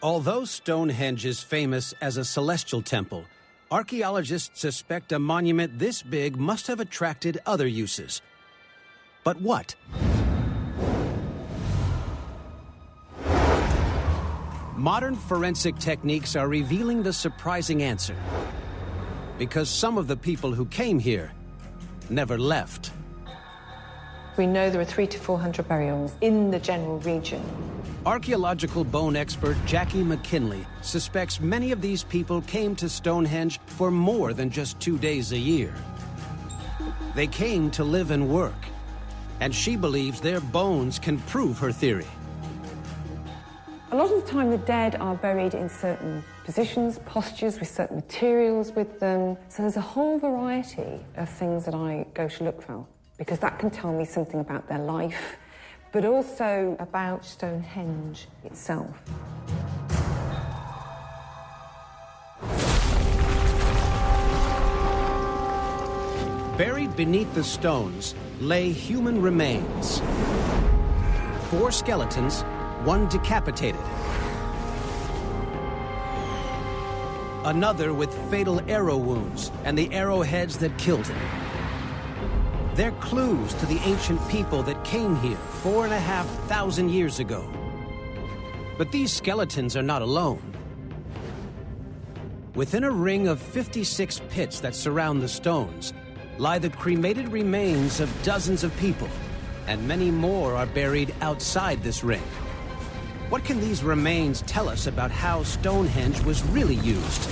Although Stonehenge is famous as a celestial temple, archaeologists suspect a monument this big must have attracted other uses. But what? Modern forensic techniques are revealing the surprising answer. Because some of the people who came here never left. We know there are 300 to 400 burials in the general region. Archaeological bone expert Jackie McKinley suspects many of these people came to Stonehenge for more than just 2 days a year. They came to live and work, and she believes their bones can prove her theory. A lot of the time the dead are buried in certain positions, postures, with certain materials with them. So there's a whole variety of things that I go to look for, because that can tell me something about their life, but also about Stonehenge itself. Buried beneath the stones lay human remains. 4 skeletons, 1 decapitated. Another with fatal arrow wounds and the arrowheads that killed him. They're clues to the ancient people that came here 4,500 years ago. But these skeletons are not alone. Within a ring of 56 pits that surround the stones lie the cremated remains of dozens of people, and many more are buried outside this ring. What can these remains tell us about how Stonehenge was really used?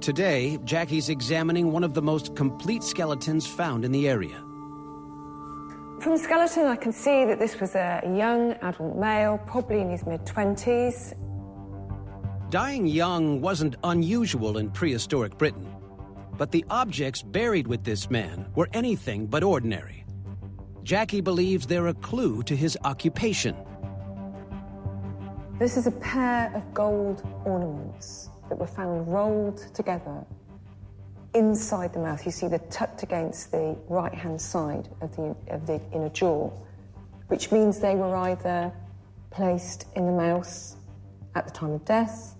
Today, Jackie's examining one of the most complete skeletons found in the area. From the skeleton, I can see that this was a young adult male, probably in his mid-20s. Dying young wasn't unusual in prehistoric Britain, but the objects buried with this man were anything but ordinary. Jackie believes they're a clue to his occupation. This is a pair of gold ornaments that were found rolled together inside the mouth. You see they're tucked against the right-hand side of the inner jaw, which means they were either placed in the mouth at the time of death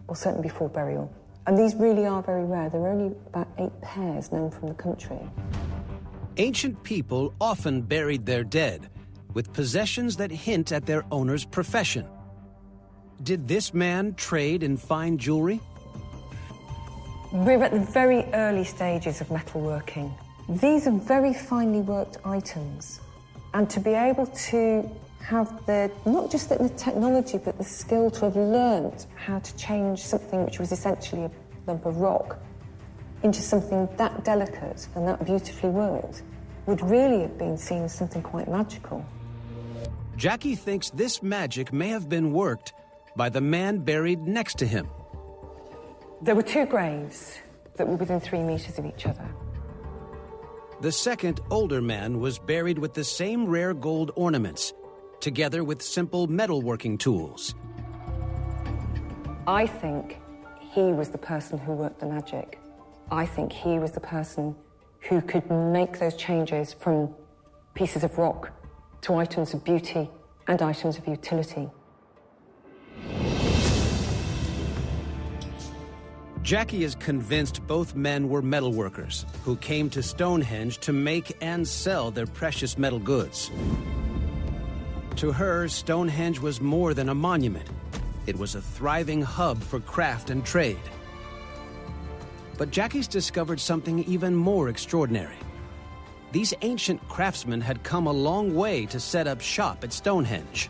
or certainly before burial. And these really are very rare. There are only about 8 pairs known from the country. Ancient people often buried their dead with possessions that hint at their owner's profession. Did this man trade in fine jewelry? We're at the very early stages of metalworking. These are very finely worked items. And to be able to have not just the technology, but the skill to have learnt how to change something which was essentially a lump of rock into something that delicate and that beautifully worked would really have been seen as something quite magical. Jackie thinks this magic may have been worked by the man buried next to him. There were 2 graves that were within 3 meters of each other. The second, older man was buried with the same rare gold ornaments, together with simple metalworking tools. I think he was the person who worked the magic. I think he was the person who could make those changes from pieces of rock to items of beauty and items of utility. Jackie is convinced both men were metalworkers who came to Stonehenge to make and sell their precious metal goods. To her, Stonehenge was more than a monument. It was a thriving hub for craft and trade. But Jackie's discovered something even more extraordinary. These ancient craftsmen had come a long way to set up shop at Stonehenge.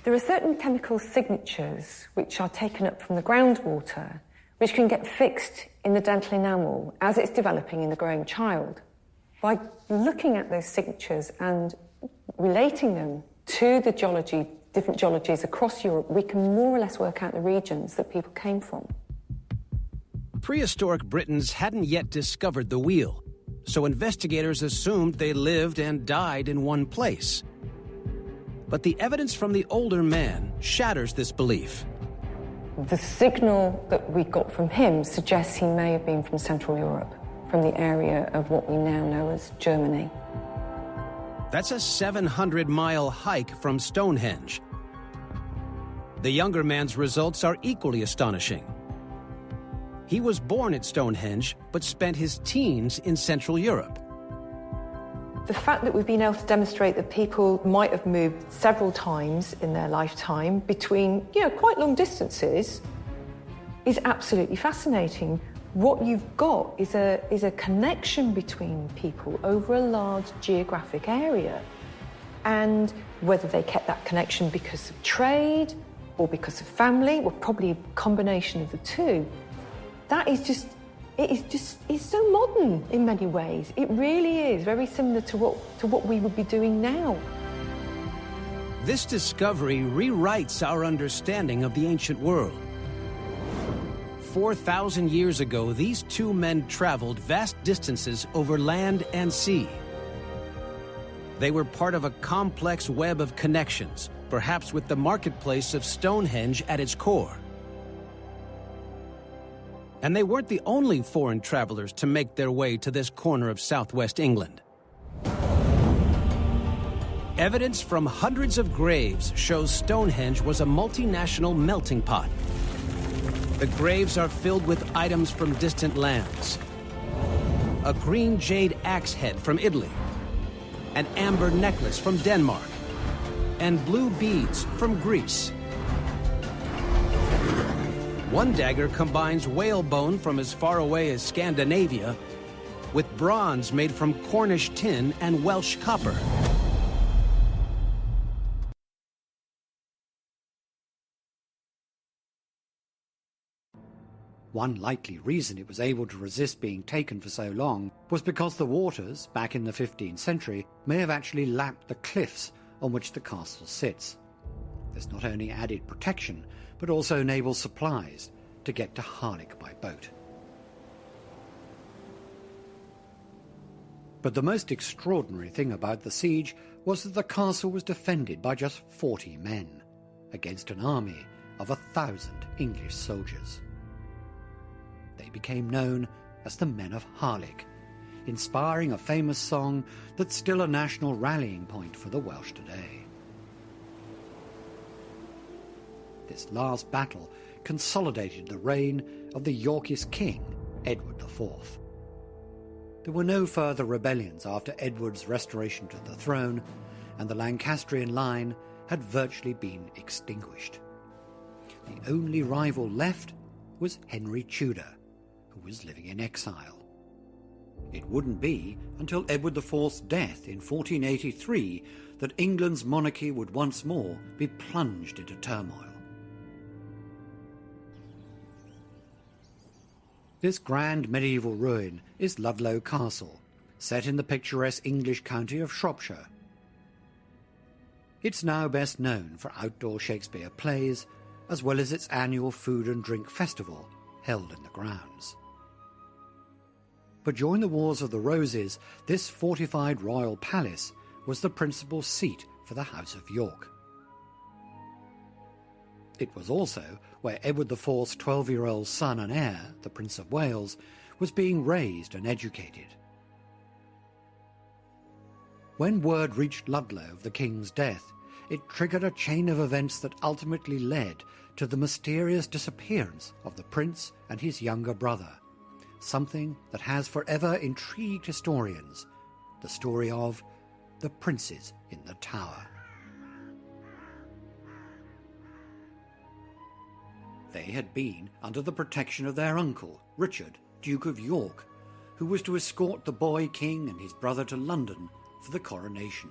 There are certain chemical signatures which are taken up from the groundwater, which can get fixed in the dental enamel as it's developing in the growing child. By looking at those signatures and relating them to the geology, different geologies across Europe, we can more or less work out the regions that people came from. Prehistoric Britons hadn't yet discovered the wheel, so investigators assumed they lived and died in one place. But the evidence from the older man shatters this belief. The signal that we got from him suggests he may have been from Central Europe, from the area of what we now know as Germany. That's a 700-mile hike from Stonehenge. The younger man's results are equally astonishing. He was born at Stonehenge, but spent his teens in Central Europe. The fact that we've been able to demonstrate that people might have moved several times in their lifetime between, quite long distances is absolutely fascinating. What you've got is a connection between people over a large geographic area. And whether they kept that connection because of trade or because of family, or probably a combination of the two, it's so modern in many ways. It really is very similar to what we would be doing now. This discovery rewrites our understanding of the ancient world. 4,000 years ago, these two men traveled vast distances over land and sea. They were part of a complex web of connections, perhaps with the marketplace of Stonehenge at its core. And they weren't the only foreign travelers to make their way to this corner of southwest England. Evidence from hundreds of graves shows Stonehenge was a multinational melting pot. The graves are filled with items from distant lands. A green jade axe head from Italy, an amber necklace from Denmark, and blue beads from Greece. One dagger combines whalebone from as far away as Scandinavia with bronze made from Cornish tin and Welsh copper. One likely reason it was able to resist being taken for so long was because the waters, back in the 15th century, may have actually lapped the cliffs on which the castle sits. This not only added protection, but also enables supplies to get to Harlech by boat. But the most extraordinary thing about the siege was that the castle was defended by just 40 men, against an army of 1,000 English soldiers. They became known as the Men of Harlech, inspiring a famous song that's still a national rallying point for the Welsh today. This last battle consolidated the reign of the Yorkist king, Edward IV. There were no further rebellions after Edward's restoration to the throne, and the Lancastrian line had virtually been extinguished. The only rival left was Henry Tudor, who was living in exile. It wouldn't be until Edward IV's death in 1483 that England's monarchy would once more be plunged into turmoil. This grand medieval ruin is Ludlow Castle, set in the picturesque English county of Shropshire. It's now best known for outdoor Shakespeare plays, as well as its annual food and drink festival held in the grounds. But during the Wars of the Roses, this fortified royal palace was the principal seat for the House of York. It was also where Edward IV's 12-year-old son and heir, the Prince of Wales, was being raised and educated. When word reached Ludlow of the king's death, it triggered a chain of events that ultimately led to the mysterious disappearance of the prince and his younger brother, something that has forever intrigued historians, the story of the Princes in the Tower. They had been under the protection of their uncle, Richard, Duke of York, who was to escort the boy king and his brother to London for the coronation.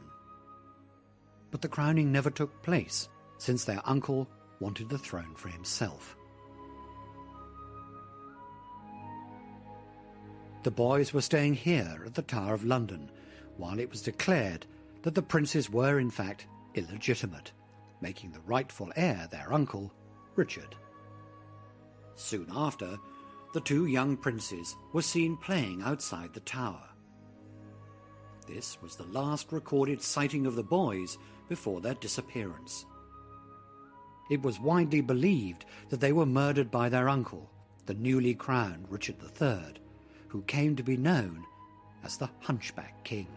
But the crowning never took place, since their uncle wanted the throne for himself. The boys were staying here at the Tower of London, while it was declared that the princes were in fact illegitimate, making the rightful heir their uncle, Richard. Soon after, the two young princes were seen playing outside the tower. This was the last recorded sighting of the boys before their disappearance. It was widely believed that they were murdered by their uncle, the newly crowned Richard III, who came to be known as the Hunchback King.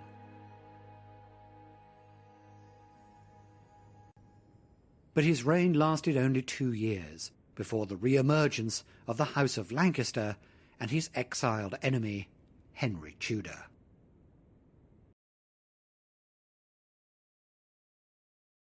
But his reign lasted only 2 years before the re-emergence of the House of Lancaster and his exiled enemy, Henry Tudor.